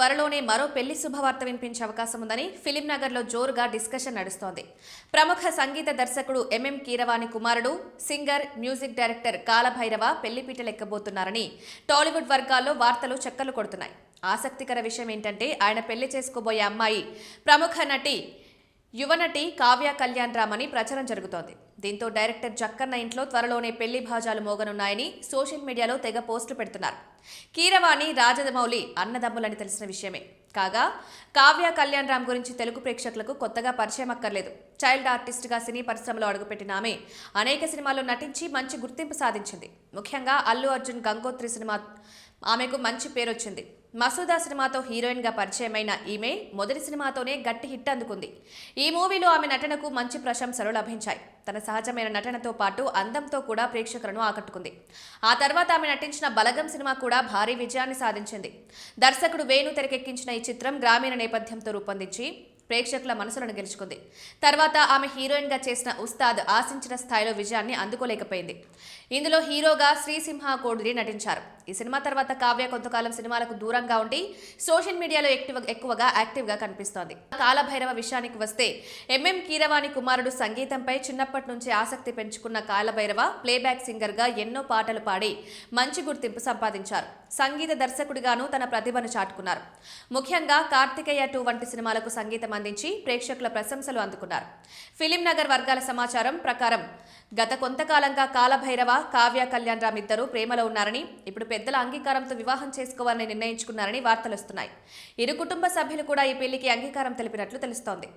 త్వరలోనే మరో పెళ్లి శుభవార్త వినిపించే అవకాశం ఉందని ఫిలిం నగర్లో జోరుగా డిస్కషన్ నడుస్తోంది. ప్రముఖ సంగీత దర్శకుడు ఎంఎం కీరవాణి కుమారుడు సింగర్, మ్యూజిక్ డైరెక్టర్ కాలభైరవ పెళ్లిపీటలెక్కబోతున్నారని టాలీవుడ్ వర్గాల్లో వార్తలు చక్కర్లు కొడుతున్నాయి. ఆసక్తికర విషయం ఏంటంటే ఆయన పెళ్లి చేసుకోబోయే అమ్మాయి ప్రముఖ యువనటి కావ్య కళ్యాణ్ రామ్ అని ప్రచారం జరుగుతోంది. దీంతో డైరెక్టర్ జక్కన్న ఇంట్లో త్వరలోనే పెళ్లి భాజాలు మోగనున్నాయని సోషల్ మీడియాలో తెగ పోస్టులు పెడుతున్నారు. కీరవాణి, రాజమౌళి అన్నదమ్ములని తెలిసిన విషయమే. కాగా కావ్య కళ్యాణ్ రామ్ గురించి తెలుగు ప్రేక్షకులకు కొత్తగా పరిచయం అక్కర్లేదు. చైల్డ్ ఆర్టిస్ట్గా సినీ పరిశ్రమలో అడుగుపెట్టిన ఆమె అనేక సినిమాల్లో నటించి మంచి గుర్తింపు సాధించింది. ముఖ్యంగా అల్లు అర్జున్ గంగోత్రి సినిమా ఆమెకు మంచి పేరొచ్చింది. మసూదా సినిమాతో హీరోయిన్గా పరిచయమైన ఈమె మొదటి సినిమాతోనే గట్టి హిట్ అందుకుంది. ఈ మూవీలో ఆమె నటనకు మంచి ప్రశంసలు లభించాయి. తన సహజమైన నటనతో పాటు అందంతో కూడా ప్రేక్షకులను ఆకట్టుకుంది. ఆ తర్వాత ఆమె నటించిన బలగం సినిమా కూడా భారీ విజయాన్ని సాధించింది. దర్శకుడు వేణు తెరకెక్కించిన ఈ చిత్రం గ్రామీణ నేపథ్యంతో రూపొందించి ప్రేక్షకుల మనసులను గెలుచుకుంది. తర్వాత ఆమె హీరోయిన్గా చేసిన ఉస్తాద్ ఆశించిన స్థాయిలో విజయాన్ని అందుకోలేకపోయింది. ఇందులో హీరోగా శ్రీసింహ కోడిరి నటించారు. ఈ సినిమా తర్వాత కావ్య కొంతకాలం సినిమాలకు దూరంగా ఉండి సోషల్ మీడియాలో ఎక్కువగా యాక్టివ్గా కనిపిస్తోంది. కాలభైరవ విషయానికి వస్తే ఎంఎం కీరవాణి కుమారుడు సంగీతంపై చిన్నప్పటి నుంచి ఆసక్తి పెంచుకున్న కాలభైరవ ప్లేబ్యాక్ సింగర్గా ఎన్నో పాటలు పాడి మంచి గుర్తింపు సంపాదించారు. సంగీత దర్శకుడిగాను తన ప్రతిభను చాటుకున్నారు. ముఖ్యంగా కార్తికేయ 2 వంటి సినిమాలకు సంగీతం అందించి ప్రేక్షకుల ప్రశంసలు అందుకున్నారు. ఫిలిం నగర్ వర్గాల సమాచారం ప్రకారం గత కొంతకాలంగా కాలభైరవ, కావ్య కళ్యాణ్ రామ్ ఇద్దరు ప్రేమలో ఉన్నారని, ఇప్పుడు పెద్దల అంగీకారంతో వివాహం చేసుకోవాలని నిర్ణయించుకున్నారని వార్తలు వస్తున్నాయి. ఇరు కుటుంబ సభ్యులు కూడా ఈ పెళ్లికి అంగీకారం తెలిపినట్లు తెలుస్తోంది.